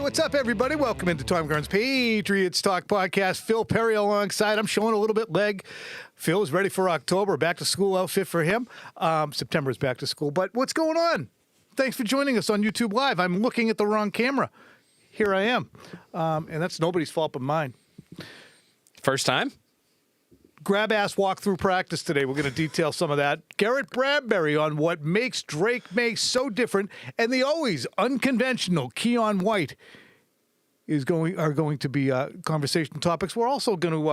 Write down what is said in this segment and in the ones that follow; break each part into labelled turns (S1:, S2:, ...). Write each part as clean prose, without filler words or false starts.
S1: What's up, everybody? Welcome into Tom Curran's Patriots Talk Podcast. Phil Perry alongside. I'm showing a little bit leg. Phil is ready for October. Back to school outfit for him. September is back to school. But what's going on? Thanks for joining us on YouTube Live. I'm looking at the wrong camera. Here I am. And that's nobody's fault but mine.
S2: First time?
S1: Grab-ass walk-through practice today. We're going to detail some of that. Garrett Bradbury on what makes Drake May so different. And the always unconventional Keion White are going to be conversation topics. We're also going to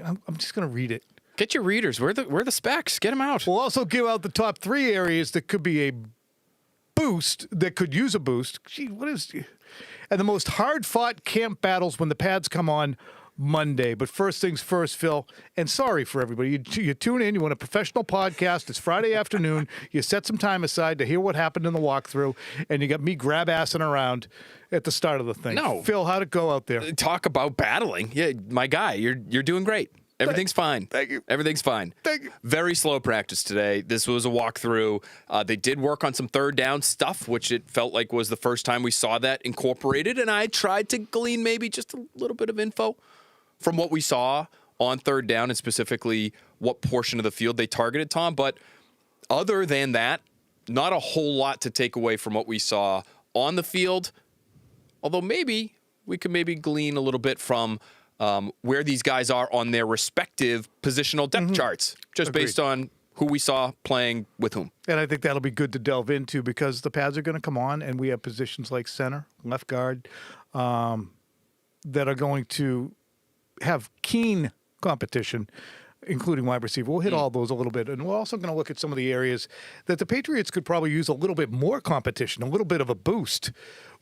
S1: I'm just going to read it.
S2: Get your readers. Where are the specs? Get them out.
S1: We'll also give out the top 3 areas that could be a boost, that could use a boost. Gee, and the most hard-fought camp battles when the pads come on Monday. But first things first, Phil, and sorry for everybody. You tune in, you want a professional podcast. It's Friday afternoon. You set some time aside to hear what happened in the walkthrough, and you got me grab-assing around at the start of the thing.
S2: No.
S1: Phil, how'd it go out there?
S2: Talk about battling. Yeah, my guy, you're doing great. Everything's fine.
S1: Thank you.
S2: Everything's fine.
S1: Thank you.
S2: Very slow practice today. This was a walkthrough. They did work on some third down stuff, which it felt like was the first time we saw that incorporated, and I tried to glean maybe just a little bit of info from what we saw on third down and specifically what portion of the field they targeted, Tom. But other than that, not a whole lot to take away from what we saw on the field, although maybe we could glean a little bit from where these guys are on their respective positional depth charts, just
S1: Agreed.
S2: based on who we saw playing with whom.
S1: And I think that'll be good to delve into because the pads are going to come on, and we have positions like center, left guard, that are going to have keen competition, including wide receiver. We'll hit all those a little bit. And we're also going to look at some of the areas that the Patriots could probably use a little bit more competition, a little bit of a boost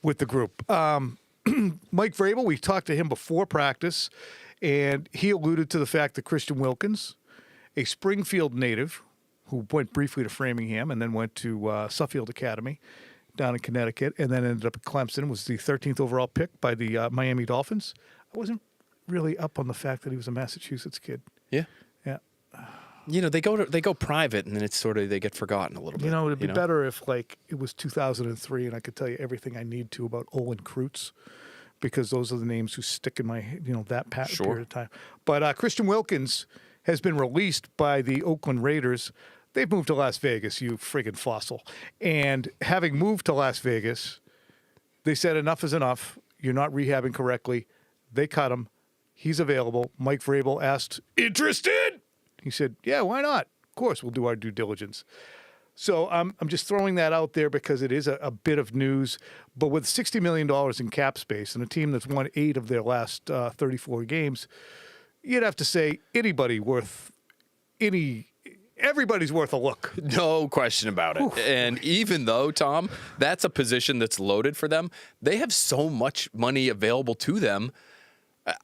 S1: with the group. Mike Vrabel, we talked to him before practice, and he alluded to the fact that Christian Wilkins, a Springfield native who went briefly to Framingham and then went to Suffield Academy down in Connecticut and then ended up at Clemson, was the 13th overall pick by the Miami Dolphins. I wasn't really up on the fact that he was a Massachusetts kid.
S2: Yeah.
S1: Yeah.
S2: You know, they go private, and then it's sort of they get forgotten a little bit.
S1: You know, it'd be better if, like, it was 2003 and I could tell you everything I need to about Olin Kreutz, because those are the names who stick in my, that period of time. But Christian Wilkins has been released by the Oakland Raiders. They've moved to Las Vegas, you friggin' fossil. And having moved to Las Vegas, they said enough is enough. You're not rehabbing correctly. They cut him. He's available. Mike Vrabel asked, interested? He said, yeah, why not? Of course, we'll do our due diligence. So I'm just throwing that out there because it is a bit of news. But with $60 million in cap space and a team that's won 8 of their last 34 games, you'd have to say everybody's worth a look.
S2: No question about it. Oof. And even though, Tom, that's a position that's loaded for them, they have so much money available to them.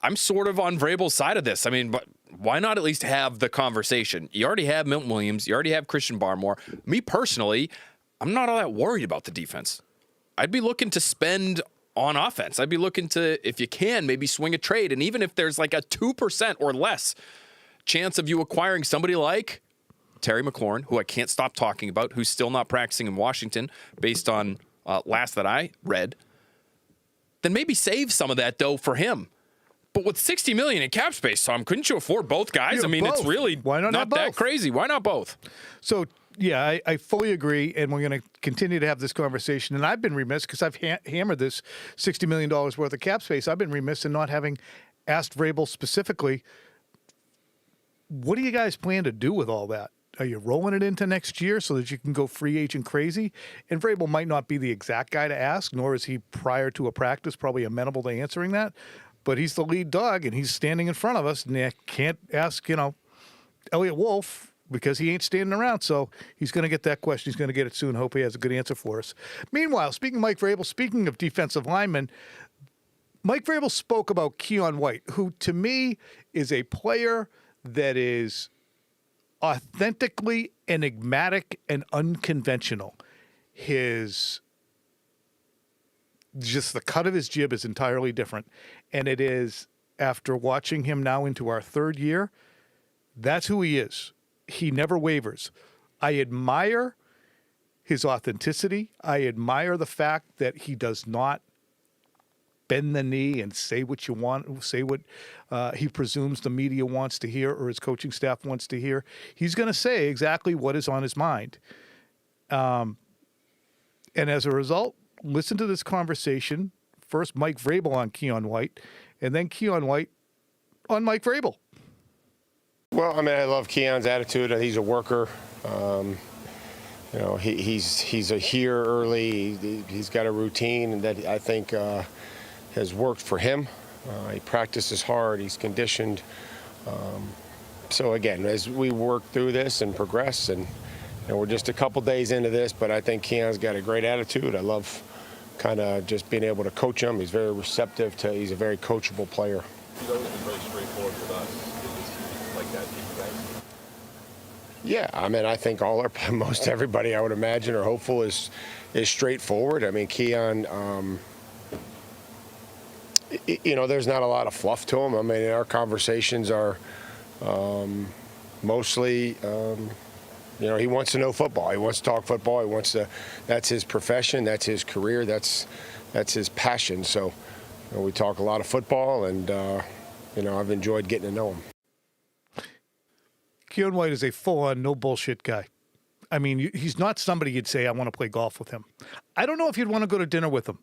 S2: I'm sort of on Vrabel's side of this. I mean, but why not at least have the conversation? You already have Milton Williams. You already have Christian Barmore. Me personally, I'm not all that worried about the defense. I'd be looking to spend on offense. I'd be looking to, if you can, maybe swing a trade. And even if there's like a 2% or less chance of you acquiring somebody like Terry McLaurin, who I can't stop talking about, who's still not practicing in Washington based on last that I read, then maybe save some of that dough for him. But with $60 million in cap space, Tom, couldn't you afford both guys? I mean,
S1: both.
S2: It's really
S1: Why not
S2: that
S1: both?
S2: crazy. Why not both?
S1: So, yeah, I fully agree, and we're going to continue to have this conversation. And I've been remiss because I've hammered this $60 million worth of cap space. I've been remiss in not having asked Vrabel specifically, what do you guys plan to do with all that? Are you rolling it into next year so that you can go free agent crazy? And Vrabel might not be the exact guy to ask, nor is he, prior to a practice, probably amenable to answering that. But he's the lead dog, and he's standing in front of us, and they can't ask, Elliot Wolf because he ain't standing around. So he's going to get that question. He's going to get it soon. Hope he has a good answer for us. Meanwhile, speaking of Mike Vrabel, speaking of defensive linemen, Mike Vrabel spoke about Keion White, who to me is a player that is authentically enigmatic and unconventional. Just the cut of his jib is entirely different. And it is, after watching him now into our 3rd year, that's who he is. He never wavers. I admire his authenticity. I admire the fact that he does not bend the knee and say what you want, say what he presumes the media wants to hear or his coaching staff wants to hear. He's going to say exactly what is on his mind. And as a result, listen to this conversation. First, Mike Vrabel on Keion White, and then Keion White on Mike Vrabel.
S3: Well, I mean, I love Keion's attitude. He's a worker. You know, he's a here early. He's got a routine that I think has worked for him. He practices hard. He's conditioned. So again, as we work through this and progress, and we're just a couple days into this, but I think Keion's got a great attitude. I love kind of just being able to coach him. He's very receptive to. He's a very coachable player.
S4: He's always been very straightforward with us. Is this like that to you guys?
S3: Yeah, I mean, I think most everybody, I would imagine, or hopeful is straightforward. I mean, Keion, there's not a lot of fluff to him. I mean, our conversations are mostly, he wants to know football. He wants to talk football. He wants to. That's his profession. That's his career. That's his passion. So we talk a lot of football, and I've enjoyed getting to know him.
S1: Keion White is a full-on, no bullshit guy. I mean, he's not somebody you'd say, I want to play golf with him. I don't know if you'd want to go to dinner with him.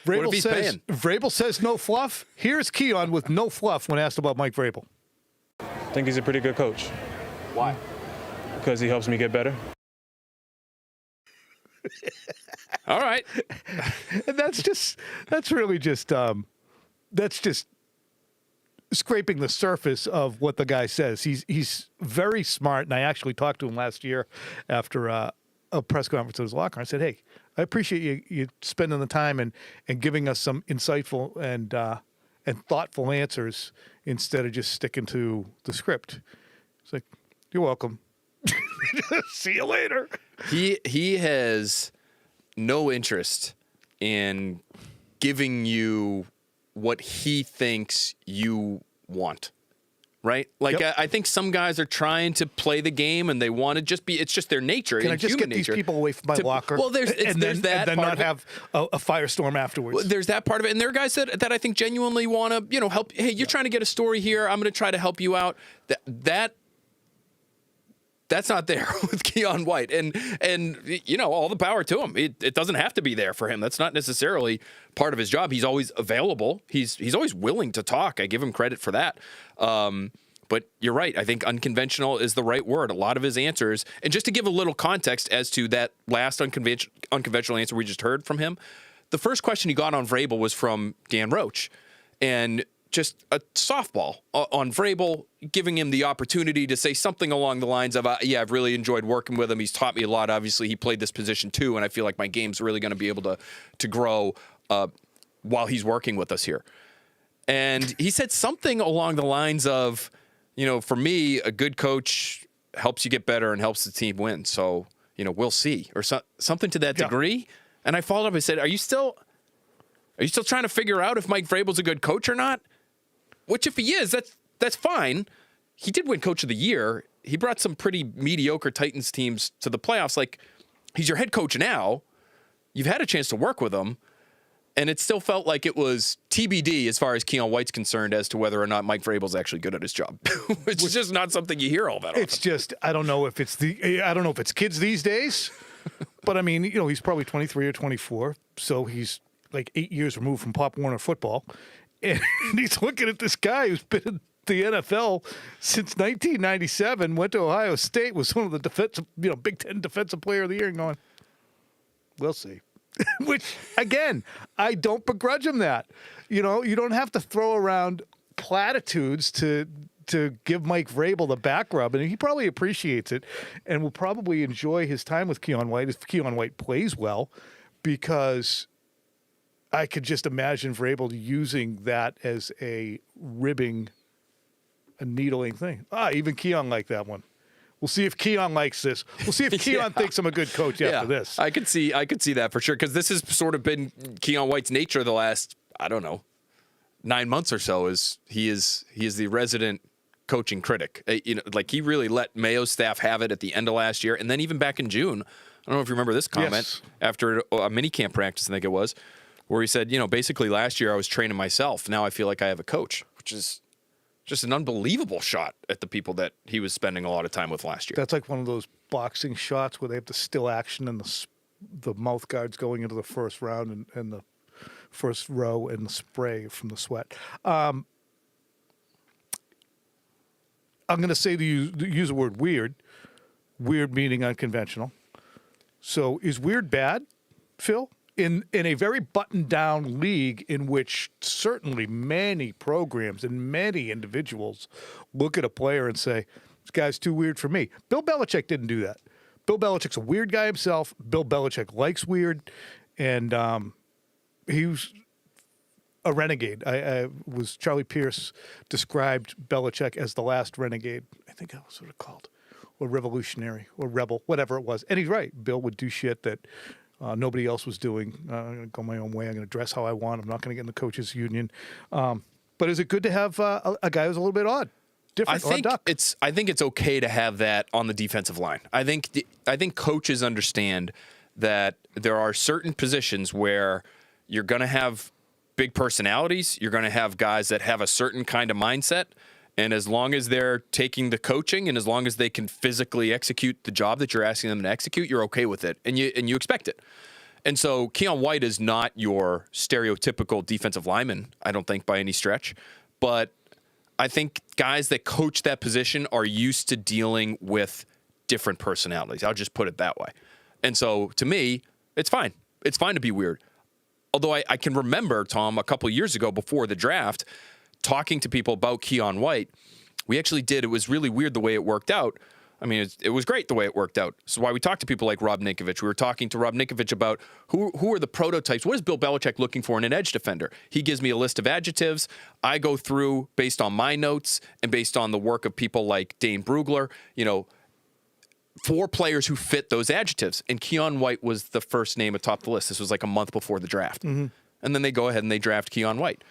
S1: Vrabel says no fluff. Here's Keion with no fluff when asked about Mike Vrabel.
S5: I think he's a pretty good coach.
S4: Why?
S5: Because he helps me get better.
S2: All right.
S1: And that's really just scraping the surface of what the guy says. He's very smart, and I actually talked to him last year after a press conference at his locker. I said, "Hey, I appreciate you spending the time and giving us some insightful and thoughtful answers instead of just sticking to the script." It's like, "You're welcome. See you later."
S2: He has no interest in giving you what he thinks you want, right? Like,
S1: Yep.
S2: I think some guys are trying to play the game and they want to just be, it's just their nature.
S1: Can I just get these people away from my locker?
S2: Well, there's that
S1: and then
S2: part
S1: not
S2: of it.
S1: have a firestorm afterwards.
S2: Well, there's that part of it. And there are guys that I think genuinely want to, help. Hey, you're trying to get a story here. I'm going to try to help you out. That's not there with Keion White, and all the power to him. It doesn't have to be there for him. That's not necessarily part of his job. He's always available. He's always willing to talk. I give him credit for that. But you're right. I think unconventional is the right word. A lot of his answers, and just to give a little context as to that last unconventional answer we just heard from him, the first question he got on Vrabel was from Dan Roach, and just a softball on Vrabel, giving him the opportunity to say something along the lines of, I've really enjoyed working with him. He's taught me a lot. Obviously, he played this position too, and I feel like my game's really going to be able to grow while he's working with us here. And he said something along the lines of, for me, a good coach helps you get better and helps the team win. So, we'll see, or something to that degree. And I followed up and said, Are you still trying to figure out if Mike Vrabel's a good coach or not? Which, if he is, that's fine. He did win Coach of the Year. He brought some pretty mediocre Titans teams to the playoffs. Like, he's your head coach now. You've had a chance to work with him. And it still felt like it was TBD as far as Keion White's concerned as to whether or not Mike Vrabel's actually good at his job. Which is just not something you hear all that often.
S1: It's just, I don't know if it's kids these days, but I mean, he's probably 23 or 24, so he's like 8 years removed from Pop Warner football. And he's looking at this guy who's been in the NFL since 1997, went to Ohio State, was one of the Big Ten Defensive Player of the Year, and going, we'll see. Which, again, I don't begrudge him that. You don't have to throw around platitudes to give Mike Vrabel the back rub, and he probably appreciates it and will probably enjoy his time with Keion White if Keion White plays well, because I could just imagine Vrabel using that as a needling thing. Even Keion liked that one. We'll see if Keion likes this. We'll see if Keion thinks I'm a good coach after this.
S2: I could see that for sure, because this has sort of been Keion White's nature the last, 9 months or so. He is the resident coaching critic. He really let Mayo's staff have it at the end of last year, and then even back in June. I don't know if you remember this comment after a mini camp practice, I think it was, where he said, basically last year I was training myself. Now I feel like I have a coach, which is just an unbelievable shot at the people that he was spending a lot of time with last year.
S1: That's like one of those boxing shots where they have the still action and the mouth guards going into the first round and the first row and the spray from the sweat. I'm going to say use the word weird. Weird meaning unconventional. So is weird bad, Phil? In a very buttoned-down league in which certainly many programs and many individuals look at a player and say, this guy's too weird for me. Bill Belichick didn't do that. Bill Belichick's a weird guy himself. Bill Belichick likes weird, and he was a renegade. Charlie Pierce described Belichick as the last renegade. I think that was what it called, or revolutionary, or rebel, whatever it was. And he's right. Bill would do shit that nobody else was doing. I'm going to go my own way. I'm going to dress how I want. I'm not going to get in the coaches' union. But is it good to have a guy who's a little bit odd, different,
S2: I think
S1: duck?
S2: I think it's okay to have that on the defensive line. I think coaches understand that there are certain positions where you're going to have big personalities. You're going to have guys that have a certain kind of mindset. And as long as they're taking the coaching and as long as they can physically execute the job that you're asking them to execute, you're okay with it and you expect it. And so Keion White is not your stereotypical defensive lineman, I don't think by any stretch. But I think guys that coach that position are used to dealing with different personalities. I'll just put it that way. And so to me, it's fine. It's fine to be weird. Although I can remember, Tom, a couple of years ago before the draft, talking to people about Keion White. We actually did. It was really weird the way it worked out. I mean, it was great the way it worked out. So why we talked to people like Rob Ninkovich. We were talking to Rob Ninkovich about who are the prototypes. What is Bill Belichick looking for in an edge defender? He gives me a list of adjectives. I go through based on my notes and based on the work of people like Dane Brugler, 4 players who fit those adjectives. And Keion White was the first name atop the list. This was like a month before the draft. Mm-hmm. And then they go ahead and they draft Keion White.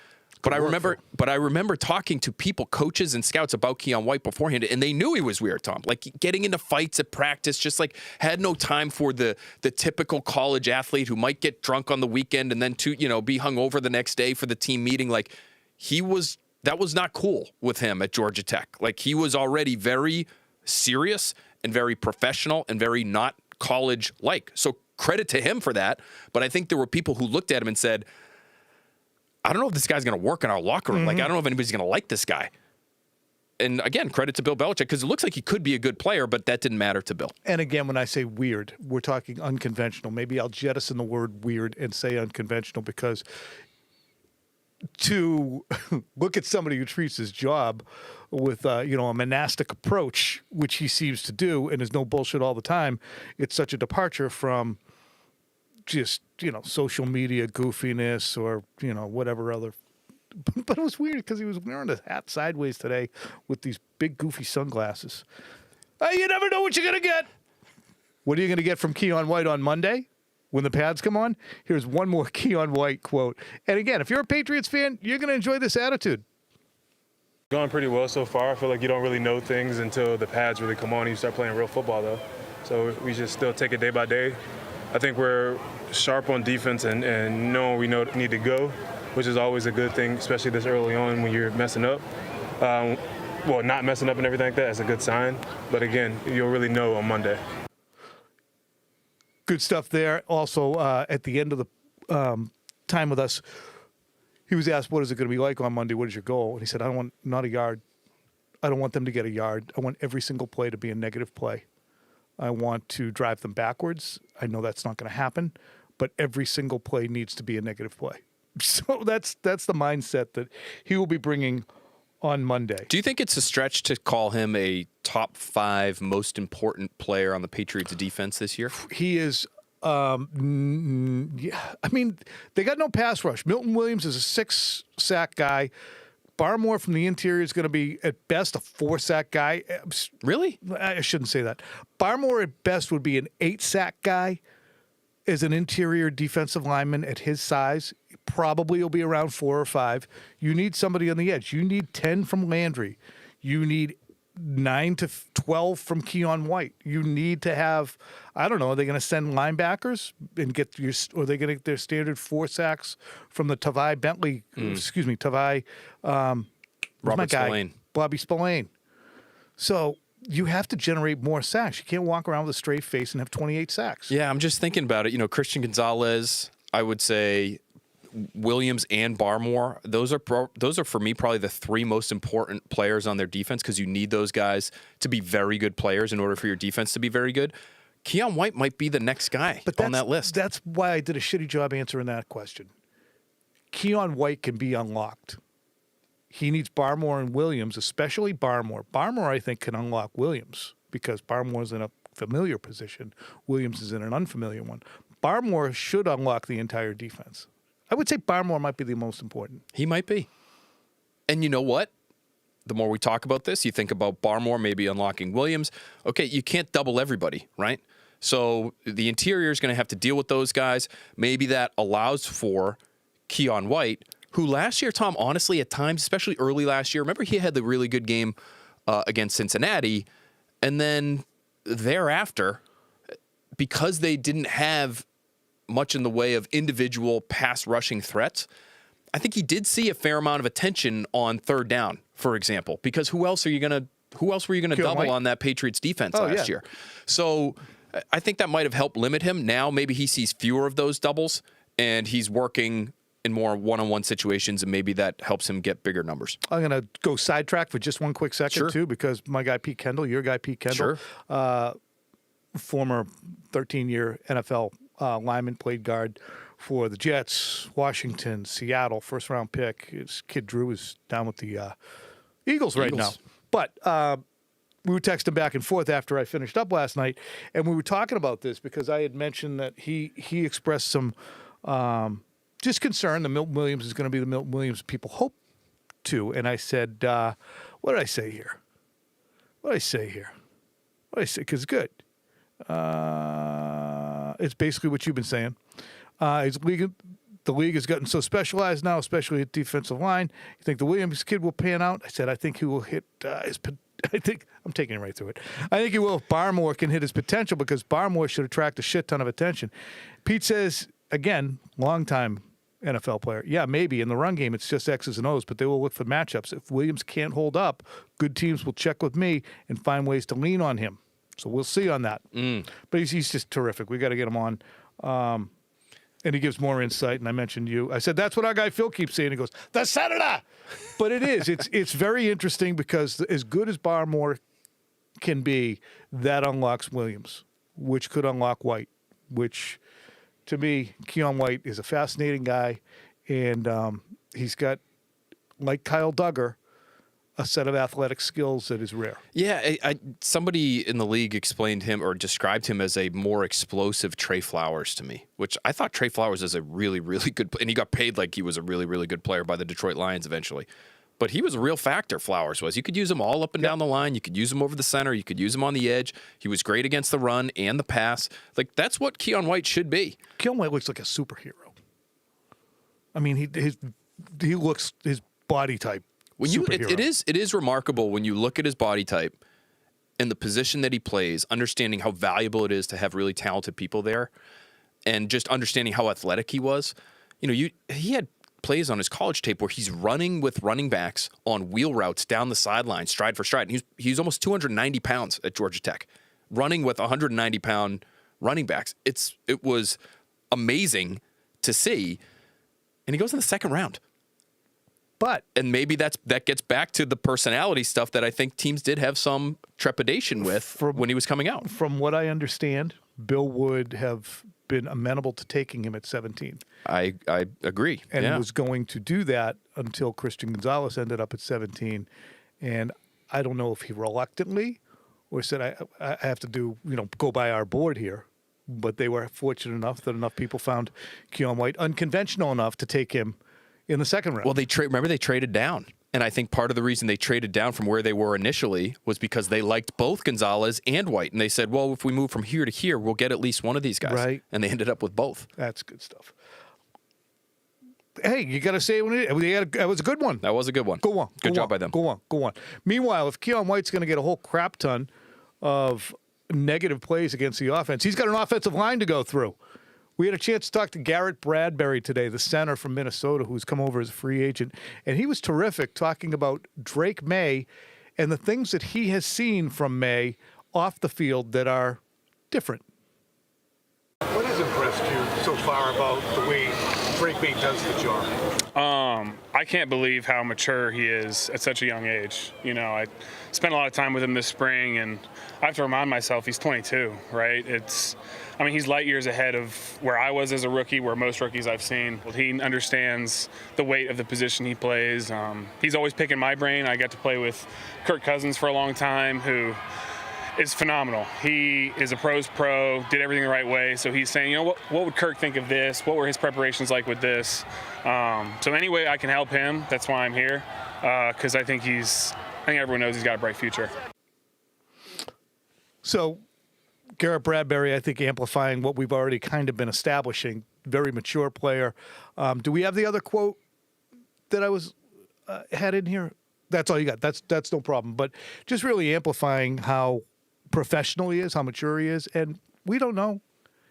S2: But I remember talking to people, coaches and scouts about Keion White beforehand, and they knew he was weird, Tom. Like getting into fights at practice, just like had no time for the typical college athlete who might get drunk on the weekend and then be hungover the next day for the team meeting. Like that was not cool with him at Georgia Tech. Like he was already very serious and very professional and very not college-like. So credit to him for that. But I think there were people who looked at him and said, I don't know if this guy's going to work in our locker room. Mm-hmm. Like, I don't know if anybody's going to like this guy. And again, credit to Bill Belichick, because it looks like he could be a good player, but that didn't matter to Bill.
S1: And again, when I say weird, we're talking unconventional. Maybe I'll jettison the word weird and say unconventional, because to look at somebody who treats his job with a monastic approach, which he seems to do, and is no bullshit all the time, it's such a departure from just, social media goofiness or, whatever other. But it was weird because he was wearing his hat sideways today with these big goofy sunglasses. You never know what you're going to get. What are you going to get from Keion White on Monday when the pads come on? Here's one more Keion White quote. And again, if you're a Patriots fan, you're going to enjoy this attitude.
S5: Going pretty well so far. I feel like you don't really know things until the pads really come on and you start playing real football, though. So we just still take it day by day. I think we're sharp on defense and know we need to go, which is always a good thing, especially this early on when you're messing up. Not messing up and everything like that is a good sign. But again, you'll really know on Monday.
S1: Good stuff there. Also, at the end of the time with us, he was asked, what is it going to be like on Monday? What is your goal? And he said, I don't want not a yard. I don't want them to get a yard. I want every single play to be a negative play. I want to drive them backwards. I know that's not going to happen, but every single play needs to be a negative play. So that's the mindset that he will be bringing on Monday.
S2: Do you think it's a stretch to call him a top 5 most important player on the Patriots defense this year?
S1: He is. Yeah, I mean, they got no pass rush. Milton Williams is a 6-sack guy. Barmore from the interior is going to be, at best, a 4-sack guy.
S2: Really?
S1: I shouldn't say that. Barmore, at best, would be an 8-sack guy as an interior defensive lineman at his size. Probably will be around 4 or 5. You need somebody on the edge. You need 10 from Landry. You need 9 to 12 from Keion White. You need to have, I don't know, are they going to send linebackers and get your, or are they going to get their standard 4 sacks from the Tavai Bentley, Tavai,
S2: Robert Spillane.
S1: Bobby Spillane. So you have to generate more sacks. You can't walk around with a straight face and have 28 sacks.
S2: Yeah, I'm just thinking about it. You know, Christian Gonzalez, I would say Williams and Barmore, those are for me probably the 3 most important players on their defense, because you need those guys to be very good players in order for your defense to be very good. Keion White might be the next guy on that list.
S1: That's why I did a shitty job answering that question. Keion White can be unlocked. He needs Barmore and Williams, especially Barmore. Barmore, I think, can unlock Williams because Barmore's in a familiar position. Williams is in an unfamiliar one. Barmore should unlock the entire defense. I would say Barmore might be the most important.
S2: He might be. And you know what? The more we talk about this, you think about Barmore maybe unlocking Williams. Okay, you can't double everybody, right? So the interior is going to have to deal with those guys. Maybe that allows for Keion White, who last year, Tom, honestly, at times, especially early last year, remember he had the really good game against Cincinnati, and then thereafter, because they didn't have much in the way of individual pass rushing threats, I think he did see a fair amount of attention on third down, for example, because who else were you going to double
S1: White?
S2: on that Patriots defense last year? So I think that might have helped limit him. Now maybe he sees fewer of those doubles and he's working in more one-on-one situations, and maybe that helps him get bigger numbers.
S1: I'm going to go sidetrack for just one quick second,
S2: Sure.
S1: too, because my guy Pete Kendall, your guy Pete Kendall, former 13-year NFL lineman, played guard for the Jets, Washington, Seattle, first-round pick. His kid Drew is down with the Eagles right now. But we were texting back and forth after I finished up last night, and we were talking about this because I had mentioned that he expressed some just concern that Milton Williams is going to be the Milton Williams people hope to. And I said, what did I say here? Because it's good. It's basically what you've been saying. The league has gotten so specialized now, especially at defensive line. You think the Williams kid will pan out? I said, I think he will hit I think I'm taking it right through it. I think he will if Barmore can hit his potential, because Barmore should attract a shit ton of attention. Pete says, again, longtime NFL player. Yeah, maybe in the run game it's just X's and O's, but they will look for matchups. If Williams can't hold up, good teams will check with me and find ways to lean on him. So we'll see on that. But he's just terrific. We got to get him on. And he gives more insight. And I mentioned you. I said, that's what our guy Phil keeps saying. He goes, the Senator. But it is. It's very interesting because as good as Barmore can be, that unlocks Williams, which could unlock White, which to me, Keion White is a fascinating guy. And he's got, like Kyle Duggar, a set of athletic skills that is rare.
S2: Yeah, somebody in the league explained him or described him as a more explosive Trey Flowers to me, which I thought Trey Flowers is a really, really good player. And he got paid like he was a really, really good player by the Detroit Lions eventually. But he was a real factor, Flowers was. You could use him all up and down the line. You could use him over the center. You could use him on the edge. He was great against the run and the pass. Like, that's what Keion White should be.
S1: Keion White looks like a superhero. I mean, he looks, his body type,
S2: When it is remarkable when you look at his body type and the position that he plays, understanding how valuable it is to have really talented people there, and just understanding how athletic he was. You know, he had plays on his college tape where he's running with running backs on wheel routes down the sideline, stride for stride. And he's almost 290 pounds at Georgia Tech, running with 190-pound running backs. It was amazing to see, and he goes in the second round. And maybe that gets back to the personality stuff that I think teams did have some trepidation with when he was coming out.
S1: From what I understand, Bill would have been amenable to taking him at 17.
S2: I agree.
S1: And was going to do that until Christian Gonzalez ended up at 17. And I don't know if he reluctantly or said, I have to go by our board here. But they were fortunate enough that enough people found Keion White unconventional enough to take him in the second round.
S2: Well, remember they traded down. And I think part of the reason they traded down from where they were initially was because they liked both Gonzalez and White. And they said, well, if we move from here to here, we'll get at least one of these guys.
S1: Right.
S2: And they ended up with both.
S1: That's good stuff. Hey, you got to say it when it was a good one.
S2: That was a good one.
S1: Go on.
S2: Good
S1: Go
S2: job
S1: on,
S2: by them.
S1: Go on. Meanwhile, if Keion White's going to get a whole crap ton of negative plays against the offense, he's got an offensive line to go through. We had a chance to talk to Garrett Bradbury today, the center from Minnesota, who's come over as a free agent, and he was terrific talking about Drake May and the things that he has seen from May off the field that are different. What has impressed you so far about the way Drake May does the job?
S6: I can't believe how mature he is at such a young age. You know, I spent a lot of time with him this spring, and I have to remind myself he's 22, right? He's light years ahead of where I was as a rookie, where most rookies I've seen. He understands the weight of the position he plays. He's always picking my brain. I got to play with Kirk Cousins for a long time, who is phenomenal. He is a pro's pro, did everything the right way. So he's saying, what would Kirk think of this? What were his preparations like with this? So any way I can help him, that's why I'm here. Because I think everyone knows he's got a bright future.
S1: So Garrett Bradbury, I think, amplifying what we've already kind of been establishing. Very mature player. Do we have the other quote that I had in here? That's all you got. That's no problem. But just really amplifying how professional he is, how mature he is, and we don't know.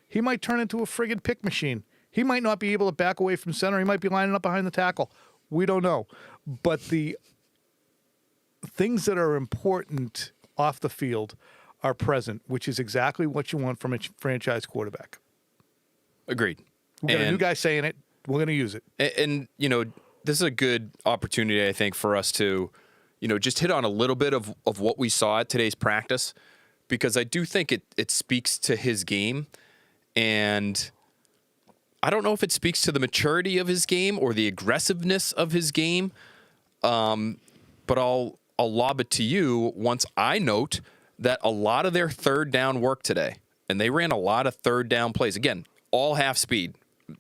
S1: He might turn into a friggin' pick machine. He might not be able to back away from center. He might be lining up behind the tackle. We don't know. But the things that are important off the field are present, which is exactly what you want from a franchise quarterback.
S2: Agreed.
S1: We got a new guy saying it. We're going to use it.
S2: And this is a good opportunity, I think, for us to, just hit on a little bit of what we saw at today's practice, because I do think it speaks to his game. And I don't know if it speaks to the maturity of his game or the aggressiveness of his game. But I'll lob it to you once I note that a lot of their third down work today, and they ran a lot of third down plays. Again, all half speed.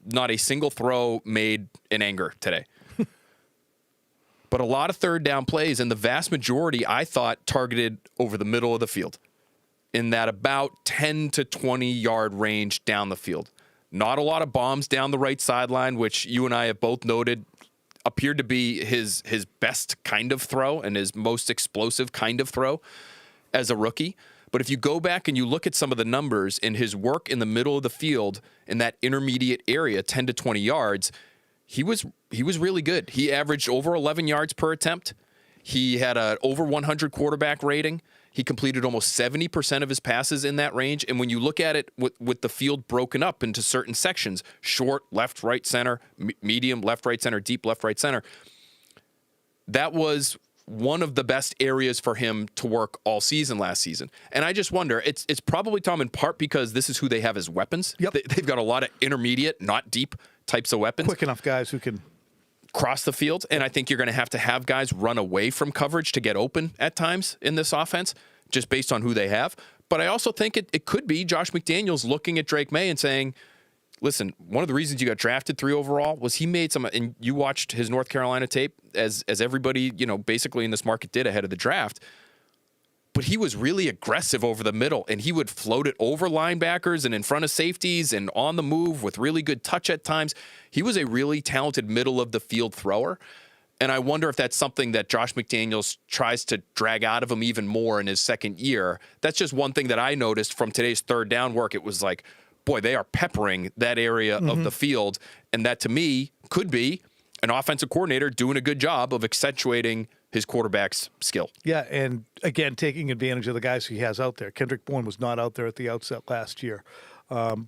S2: Not a single throw made in anger today. But a lot of third down plays, and the vast majority, I thought, targeted over the middle of the field in that about 10 to 20-yard range down the field. Not a lot of bombs down the right sideline, which you and I have both noted appeared to be his best kind of throw and his most explosive kind of throw as a rookie. But if you go back and you look at some of the numbers in his work in the middle of the field in that intermediate area, 10 to 20 yards, he was really good. He averaged over 11 yards per attempt. He had an over 100 quarterback rating. He completed almost 70% of his passes in that range. And when you look at it with the field broken up into certain sections, short, left, right, center, medium, left, right, center, deep, left, right, center, that was one of the best areas for him to work all season last season. And I just wonder, it's probably, Tom, in part because this is who they have as weapons.
S1: Yep.
S2: They've got a lot of intermediate, not deep types of weapons.
S1: Quick enough guys who can
S2: cross the field, and I think you're going to have guys run away from coverage to get open at times in this offense, just based on who they have. But I also think it could be Josh McDaniels looking at Drake May and saying, listen, one of the reasons you got drafted 3 overall was he made some, and you watched his North Carolina tape, as everybody, basically in this market did ahead of the draft, but he was really aggressive over the middle, and he would float it over linebackers and in front of safeties and on the move with really good touch at times. He was a really talented middle-of-the-field thrower, and I wonder if that's something that Josh McDaniels tries to drag out of him even more in his second year. That's just one thing that I noticed from today's third down work. It was like, boy, they are peppering that area of the field, and that to me could be an offensive coordinator doing a good job of accentuating his quarterback's skill.
S1: Yeah, and again, taking advantage of the guys he has out there. Kendrick Bourne was not out there at the outset last year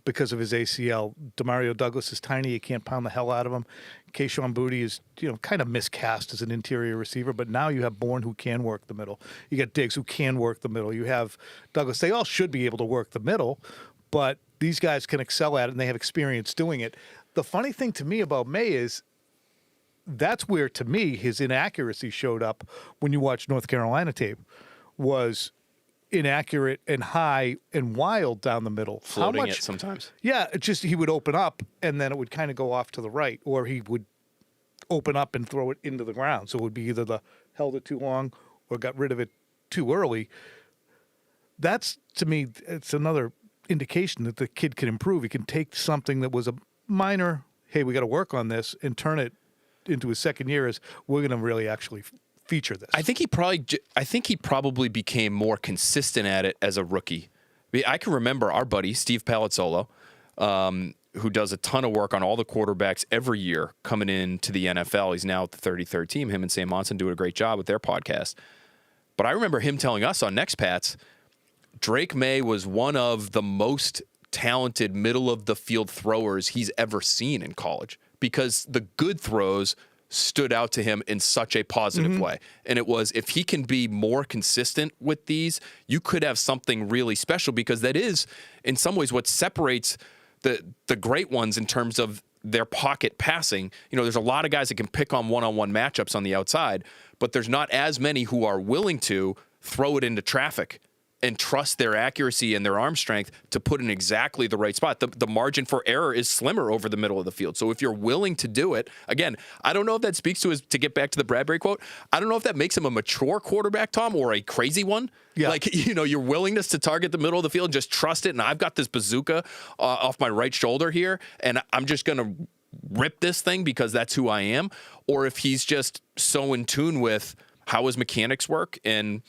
S1: because of his ACL. Demario Douglas is tiny. You can't pound the hell out of him. Kayshon Boutte is, kind of miscast as an interior receiver, but now you have Bourne who can work the middle. You got Diggs who can work the middle. You have Douglas. They all should be able to work the middle, but these guys can excel at it, and they have experience doing it. The funny thing to me about May is that's where, to me, his inaccuracy showed up when you watch North Carolina tape, was inaccurate and high and wild down the middle.
S2: Floating it sometimes.
S1: Yeah, it just he would open up, and then it would kind of go off to the right, or he would open up and throw it into the ground. So it would be either held it too long or got rid of it too early. That's, to me, it's another indication that the kid can improve. He can take something that was a minor hey, we got to work on this and turn it into his second year is we're going to really actually feature this.
S2: I think he probably became more consistent at it as a rookie. I can remember our buddy Steve Palazzolo, who does a ton of work on all the quarterbacks every year coming into the NFL. He's now at the 33rd team. Him and Sam Monson do a great job with their podcast. But I remember him telling us on Next Pats, Drake May was one of the most talented middle of the field throwers he's ever seen in college, because the good throws stood out to him in such a positive way. And it was, if he can be more consistent with these, you could have something really special, because that is in some ways what separates the great ones in terms of their pocket passing. You know, there's a lot of guys that can pick on one-on-one matchups on the outside, but there's not as many who are willing to throw it into traffic and trust their accuracy and their arm strength to put in exactly the right spot. The margin for error is slimmer over the middle of the field. So if you're willing to do it, again, I don't know if that speaks to his, to get back to the Bradbury quote, I don't know if that makes him a mature quarterback, Tom, or a crazy one. Yeah. Like, you know, your willingness to target the middle of the field and just trust it. And I've got this bazooka off my right shoulder here, and I'm just going to rip this thing because that's who I am. Or if he's just so in tune with how his mechanics work and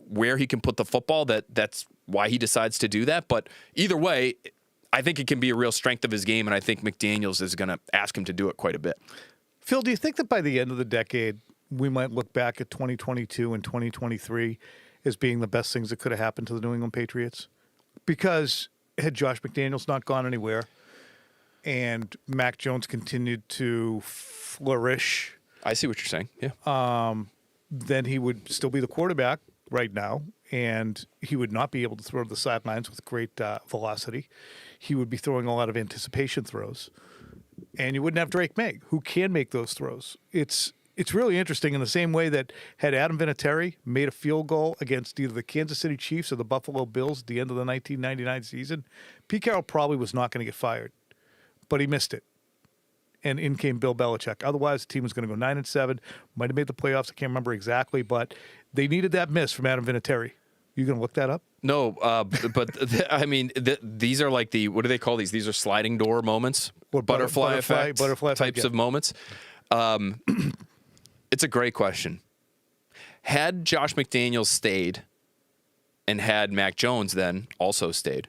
S2: where he can put the football, that's why he decides to do that. But either way, I think it can be a real strength of his game, and I think McDaniels is going to ask him to do it quite a bit.
S1: Phil, do you think that by the end of the decade, we might look back at 2022 and 2023 as being the best things that could have happened to the New England Patriots? Because had Josh McDaniels not gone anywhere and Mac Jones continued to flourish,
S2: I see what you're saying. Yeah.
S1: then he would still be the quarterback right now, and he would not be able to throw to the sidelines with great velocity. He would be throwing a lot of anticipation throws, and you wouldn't have Drake May, who can make those throws. It's really interesting in the same way that had Adam Vinatieri made a field goal against either the Kansas City Chiefs or the Buffalo Bills at the end of the 1999 season, Pete Carroll probably was not going to get fired, but he missed it. And in came Bill Belichick. Otherwise, the team was going to go 9-7. Might have made the playoffs. I can't remember exactly, but they needed that miss from Adam Vinatieri. You going to look that up?
S2: No, but I mean, these are like what do they call these? These are sliding door moments,
S1: Or
S2: butterfly effect types
S1: yeah.
S2: of moments. It's a great question. Had Josh McDaniels stayed and had Mac Jones then also stayed,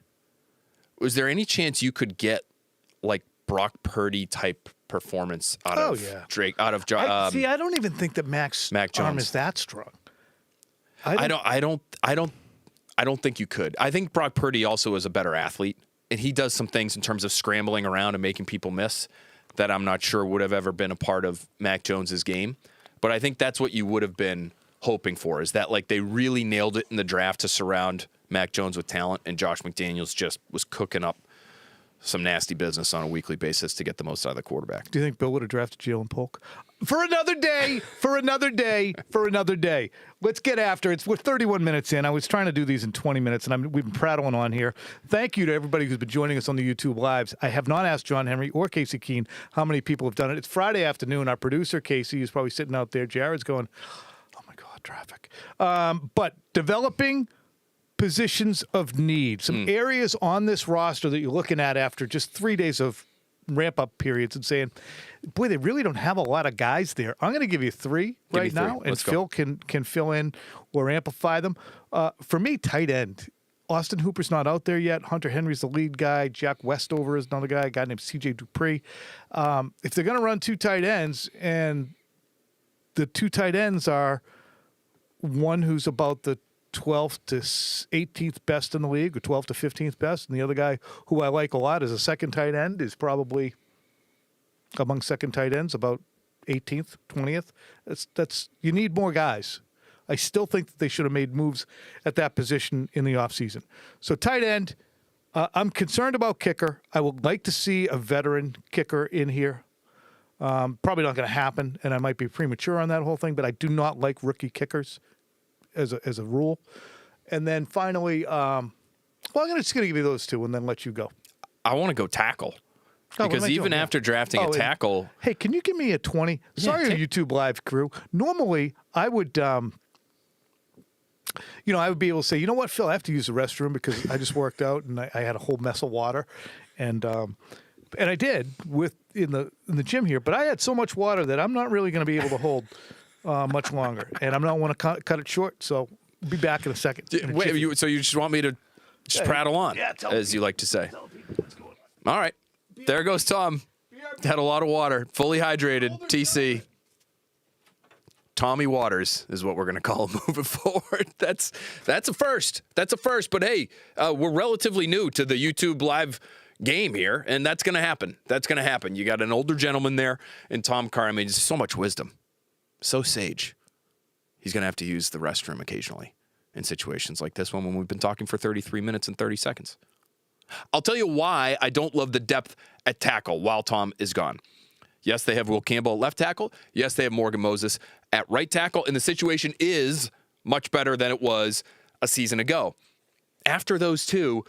S2: was there any chance you could get like Brock Purdy type performance out of Drake, out of
S1: I don't even think that Mac
S2: Jones
S1: arm is that strong.
S2: I don't think you could. I think Brock Purdy also is a better athlete, and he does some things in terms of scrambling around and making people miss that I'm not sure would have ever been a part of Mac Jones's game. But I think that's what you would have been hoping for, is that like they really nailed it in the draft to surround Mac Jones with talent, and Josh McDaniels just was cooking up some nasty business on a weekly basis to get the most out of the quarterback.
S1: Do you think Bill would have drafted Jalen Polk? For another day, for another day, for another day. Let's get after it. We're 31 minutes in. I was trying to do these in 20 minutes, and we've been prattling on here. Thank you to everybody who's been joining us on the YouTube Lives. I have not asked John Henry or Casey Keene how many people have done it. It's Friday afternoon. Our producer, Casey, is probably sitting out there. Jared's going, oh, my God, traffic. But developing positions of need, some areas on this roster that you're looking at after just 3 days of ramp-up periods and saying, boy, they really don't have a lot of guys there. I'm going to give you three right now, and Phil can fill in or amplify them. For me, tight end. Austin Hooper's not out there yet. Hunter Henry's the lead guy. Jack Westover is another guy, a guy named C.J. Dupree. If they're going to run two tight ends, and the two tight ends are one who's about the 12th to 18th best in the league, or 12th to 15th best, and the other guy who I like a lot as a second tight end is probably among second tight ends about 18th, 20th. That's you need more guys. I still think that they should have made moves at that position in the offseason. So tight end, I'm concerned about kicker. I would like to see a veteran kicker in here. Probably not going to happen, and I might be premature on that whole thing, but I do not like rookie kickers as a rule. And then finally, I'm just going to give you those two and then let you go.
S2: I want to go tackle. Because even after drafting a tackle...
S1: Hey, can you give me a 20? Sorry, YouTube Live crew. Normally, I would... I would be able to say, you know what, Phil, I have to use the restroom because I just worked out and I had a whole mess of water. And and I did in the gym here. But I had so much water that I'm not really going to be able to hold much longer, and I'm not want to cut it short. So I'll be back in a second.
S2: Wait, so you just want me to just prattle on, as you like to say? All right, there goes Tom. Had a lot of water, fully hydrated. TC. Tommy Waters is what we're going to call him moving forward. That's a first. That's a first. But hey, we're relatively new to the YouTube live game here, and that's going to happen. That's going to happen. You got an older gentleman there in Tom Carr. I mean, just so much wisdom, so sage. He's going to have to use the restroom occasionally in situations like this one when we've been talking for 33 minutes and 30 seconds. I'll tell you why I don't love the depth at tackle while Tom is gone. Yes, they have Will Campbell at left tackle. Yes, they have Morgan Moses at right tackle. And the situation is much better than it was a season ago. After those two,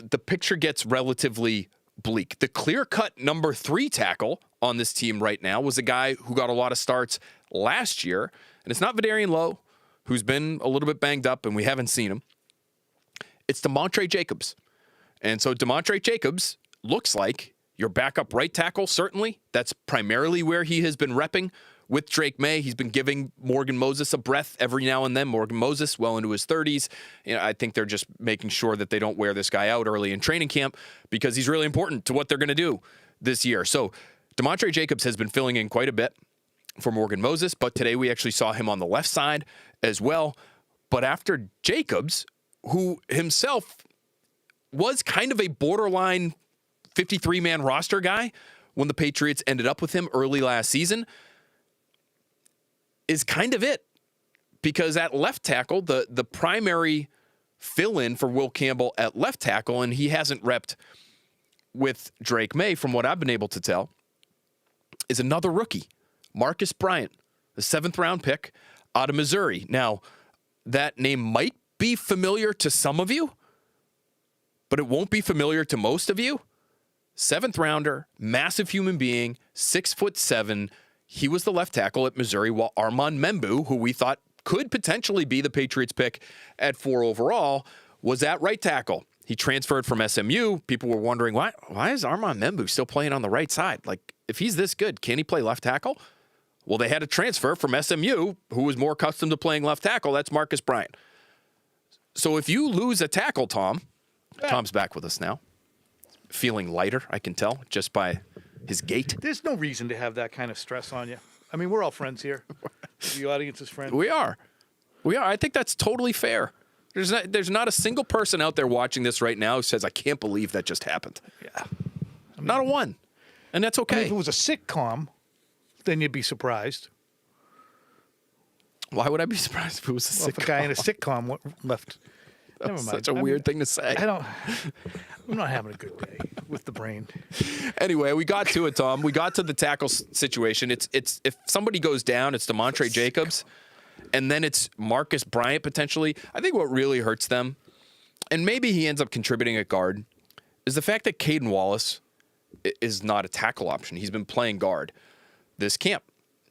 S2: the picture gets relatively bleak. The clear-cut number 3 tackle on this team right now was a guy who got a lot of starts last year. And it's not Vidarian Lowe, who's been a little bit banged up, and we haven't seen him. It's Demontre Jacobs. And so Demontre Jacobs looks like your backup right tackle, certainly. That's primarily where he has been repping with Drake May. He's been giving Morgan Moses a breath every now and then. Morgan Moses, well into his 30s. I think they're just making sure that they don't wear this guy out early in training camp because he's really important to what they're going to do this year. So Demontre Jacobs has been filling in quite a bit for Morgan Moses, but today we actually saw him on the left side as well. But after Jacobs, who himself was kind of a borderline 53-man roster guy when the Patriots ended up with him early last season, is kind of it. Because at left tackle, the primary fill-in for Will Campbell at left tackle, and he hasn't repped with Drake May, from what I've been able to tell, is another rookie, Marcus Bryant, the 7th-round pick out of Missouri. Now, that name might be familiar to some of you, but it won't be familiar to most of you. 7th rounder, massive human being, 6'7". He was the left tackle at Missouri, while Armand Membu, who we thought could potentially be the Patriots pick at 4 overall, was at right tackle. He transferred from SMU. People were wondering, why is Armand Membu still playing on the right side? Like, if he's this good, can he play left tackle? Well, they had a transfer from SMU, who was more accustomed to playing left tackle. That's Marcus Bryant. So if you lose a tackle, Tom's back with us now. Feeling lighter, I can tell, just by his gait.
S1: There's no reason to have that kind of stress on you. I mean, we're all friends here. The audience is friends.
S2: We are. I think that's totally fair. There's not a single person out there watching this right now who says, I can't believe that just happened.
S1: Yeah.
S2: Not a one. And that's okay.
S1: If it was a sitcom, then you'd be surprised.
S2: Why would I be surprised if it was a sitcom?
S1: If a guy in a sitcom left. Never mind.
S2: Such a weird thing to say.
S1: I'm not having a good day with the brain.
S2: Anyway, we got to it, Tom. We got to the tackle situation. It's if somebody goes down, it's Demontre Jacobs, and then it's Marcus Bryant potentially. I think what really hurts them, and maybe he ends up contributing at guard, is the fact that Caden Wallace is not a tackle option. He's been playing guard this camp.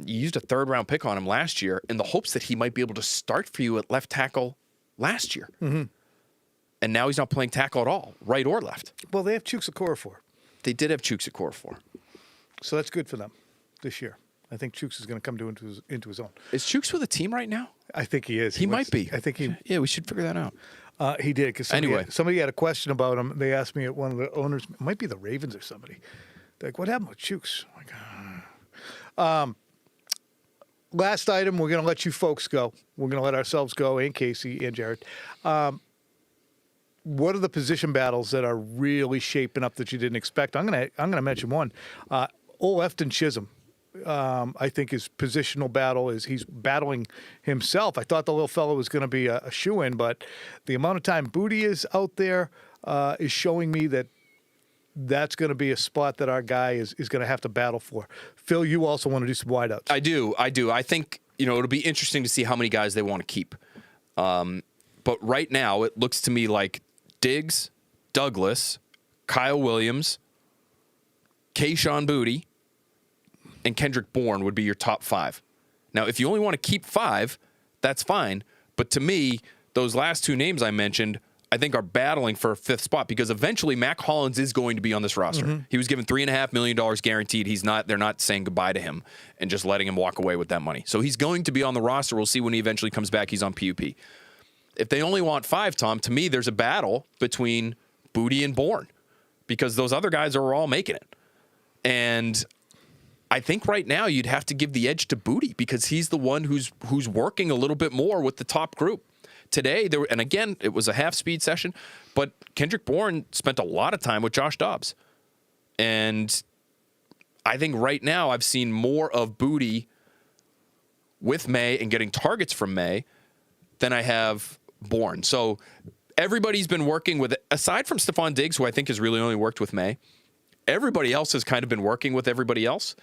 S2: You used a 3rd-round pick on him last year in the hopes that he might be able to start for you at left tackle last year. Mm-hmm. And now he's not playing tackle at all, right or left.
S1: Well, they have Chooks Okorafor.
S2: They did have Chooks Okorafor.
S1: So that's good for them this year. I think Chooks is going to come into his own.
S2: Is Chooks with a team right now?
S1: I think he is.
S2: He might be.
S1: I think he.
S2: Yeah, we should figure that out.
S1: He did. Because somebody had a question about him. They asked me at one of the owners, it might be the Ravens or somebody. They're like, what happened with Chooks? I'm like, last item, we're going to let you folks go. We're going to let ourselves go, and Casey and Jared. What are the position battles that are really shaping up that you didn't expect? I'm gonna mention one. Efton Chisholm, I think his positional battle is he's battling himself. I thought the little fellow was going to be a shoo-in, but the amount of time Booty is out there is showing me that that's going to be a spot that our guy is going to have to battle for. Phil, you also want to do some wideouts.
S2: I do. I think, it'll be interesting to see how many guys they want to keep. But right now, it looks to me like Diggs, Douglas, Kyle Williams, Kayshon Boutte, and Kendrick Bourne would be your top 5. Now, if you only want to keep 5, that's fine. But to me, those last 2 names I mentioned, I think are battling for a fifth spot because eventually Mac Hollins is going to be on this roster. He was given $3.5 million guaranteed. They're not saying goodbye to him and just letting him walk away with that money. So he's going to be on the roster. We'll see when he eventually comes back. He's on PUP. If they only want 5, Tom, to me, there's a battle between Booty and Bourne because those other guys are all making it. And I think right now you'd have to give the edge to Booty because he's the one who's working a little bit more with the top group. Today, and again, it was a half-speed session, but Kendrick Bourne spent a lot of time with Josh Dobbs. And I think right now I've seen more of Booty with May and getting targets from May than I have Bourne. So everybody's been working with, aside from Stephon Diggs, who I think has really only worked with May, everybody else has kind of been working with everybody else.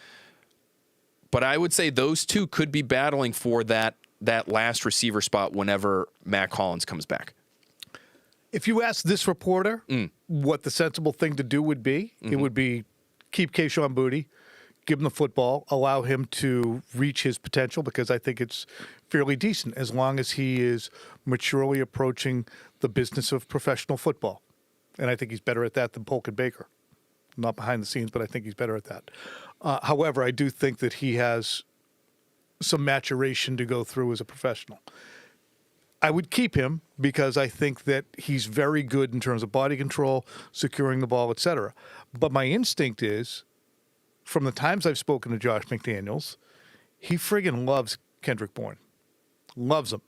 S2: But I would say those two could be battling for that last receiver spot whenever Mac Hollins comes back.
S1: If you ask this reporter what the sensible thing to do would be, it would be keep Keion Booty, give him the football, allow him to reach his potential because I think it's fairly decent as long as he is maturely approaching the business of professional football. And I think he's better at that than Polk and Baker. Not behind the scenes, but I think he's better at that. However, I do think that he has some maturation to go through as a professional. I would keep him because I think that he's very good in terms of body control, securing the ball, etc. But my instinct is, from the times I've spoken to Josh McDaniels, he friggin' loves Kendrick Bourne. Loves him.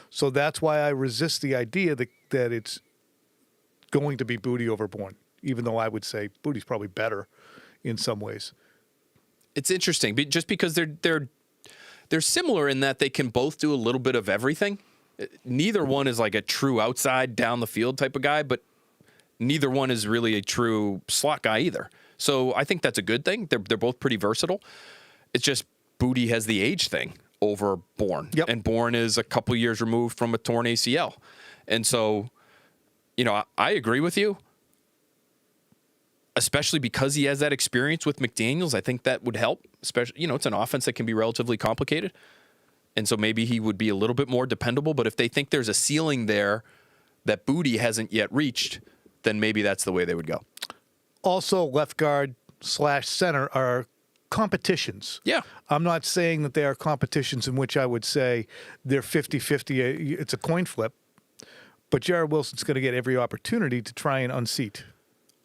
S1: So that's why I resist the idea that it's going to be Booty over Bourne, even though I would say Booty's probably better in some ways.
S2: It's interesting, just because they're similar in that they can both do a little bit of everything. Neither one is like a true outside, down the field type of guy, but neither one is really a true slot guy either. So I think that's a good thing. They're both pretty versatile. It's just Booty has the age thing over Bourne.
S1: Yep.
S2: And Bourne is a couple years removed from a torn ACL. And so, I agree with you. Especially because he has that experience with McDaniels, I think that would help. Especially, it's an offense that can be relatively complicated. And so maybe he would be a little bit more dependable. But if they think there's a ceiling there that Booty hasn't yet reached, then maybe that's the way they would go.
S1: Also, left guard / center are competitions.
S2: Yeah.
S1: I'm not saying that they are competitions in which I would say they're 50-50. It's a coin flip. But Jared Wilson's going to get every opportunity to try and unseat.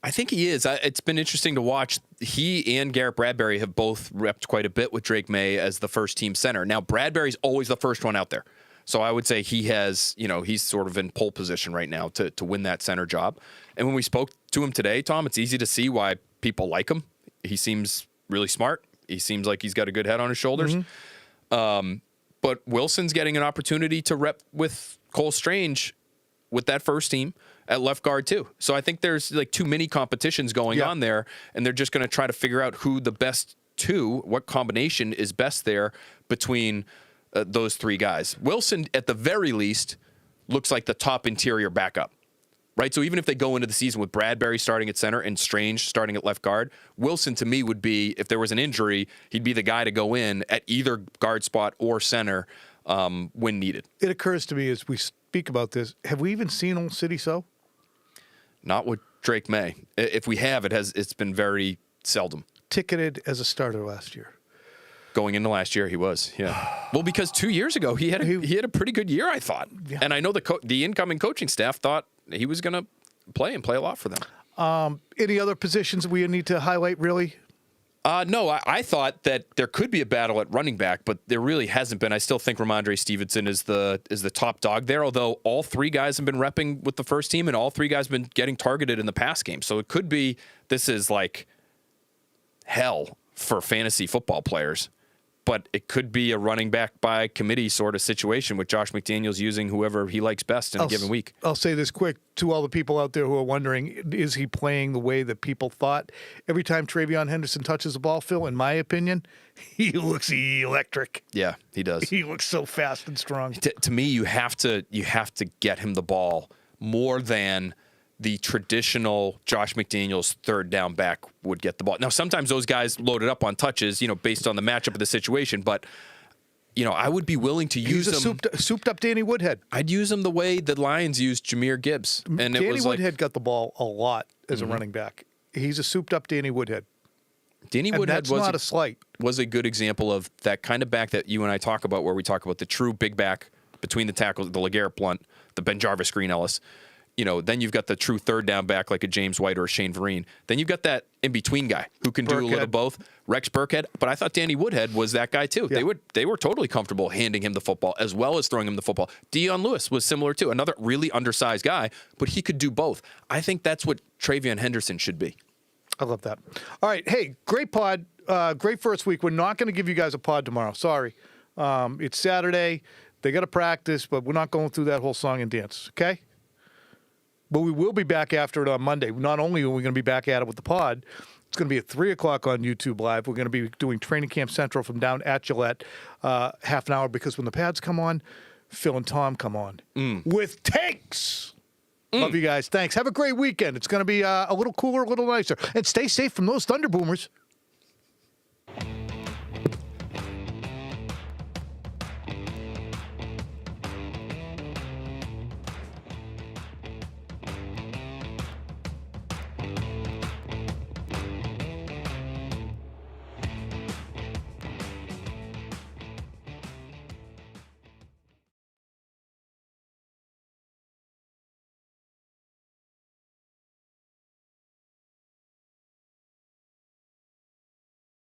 S2: I think he is. It's been interesting to watch. He and Garrett Bradbury have both repped quite a bit with Drake May as the first team center. Now, Bradbury's always the first one out there. So I would say he has, he's sort of in pole position right now to win that center job. And when we spoke to him today, Tom, it's easy to see why people like him. He seems really smart. He seems like he's got a good head on his shoulders. But Wilson's getting an opportunity to rep with Cole Strange with that first team at left guard too. So I think there's like too many competitions going on there, and they're just going to try to figure out who the best two, what combination is best there between those three guys. Wilson, at the very least, looks like the top interior backup, right? So even if they go into the season with Bradbury starting at center and Strange starting at left guard, Wilson to me would be, if there was an injury, he'd be the guy to go in at either guard spot or center when needed.
S1: It occurs to me as we speak about this, have we even seen Old City So?
S2: Not with Drake May. If we have, it's been very seldom.
S1: Ticketed as a starter last year.
S2: Going into last year, he was, yeah. Well, because 2 years ago, he had a pretty good year, I thought. Yeah. And I know the incoming coaching staff thought he was going to play a lot for them.
S1: Any other positions we need to highlight, really?
S2: No, I thought that there could be a battle at running back, but there really hasn't been. I still think Ramondre Stevenson is the top dog there, although all three guys have been repping with the first team and all three guys have been getting targeted in the pass game. So it could be this is like hell for fantasy football players, but it could be a running back by committee sort of situation with Josh McDaniels using whoever he likes best in a given week.
S1: I'll say this quick to all the people out there who are wondering, is he playing the way that people thought? Every time Travion Henderson touches the ball, Phil, in my opinion, he looks electric.
S2: Yeah, he does.
S1: He looks so fast and strong.
S2: To me, you have to get him the ball more than the traditional Josh McDaniels third down back would get the ball. Now, sometimes those guys loaded up on touches, based on the matchup of the situation, but I would be willing to use
S1: He's a
S2: him.
S1: souped up Danny Woodhead.
S2: I'd use him the way the Lions used Jahmyr Gibbs. And
S1: Danny
S2: it was
S1: Woodhead got the ball a lot as a running back. He's a souped up Danny Woodhead.
S2: Danny
S1: And
S2: Woodhead
S1: that's not a slight.
S2: was a good example of that kind of back that you and I talk about, where we talk about the true big back between the tackles, the LeGarrette Blount, the Ben Jarvis, Green Ellis. Then you've got the true third down back like a James White or a Shane Vereen. Then you've got that in-between guy who can do a little
S1: Burkhead.
S2: both. Rex Burkhead. But I thought Danny Woodhead was that guy too.
S1: Yeah.
S2: They were totally comfortable handing him the football as well as throwing him the football. Deion Lewis was similar too. Another really undersized guy, but he could do both. I think that's what Travion Henderson should be.
S1: I love that. All right. Hey, great pod. Great first week. We're not going to give you guys a pod tomorrow. Sorry. It's Saturday. They got to practice, but we're not going through that whole song and dance. Okay? But we will be back after it on Monday. Not only are we going to be back at it with the pod, it's going to be at 3 o'clock on YouTube Live. We're going to be doing Training Camp Central from down at Gillette, half an hour, because when the pads come on, Phil and Tom come on with takes. Love you guys. Thanks. Have a great weekend. It's going to be a little cooler, a little nicer. And stay safe from those Thunder Boomers.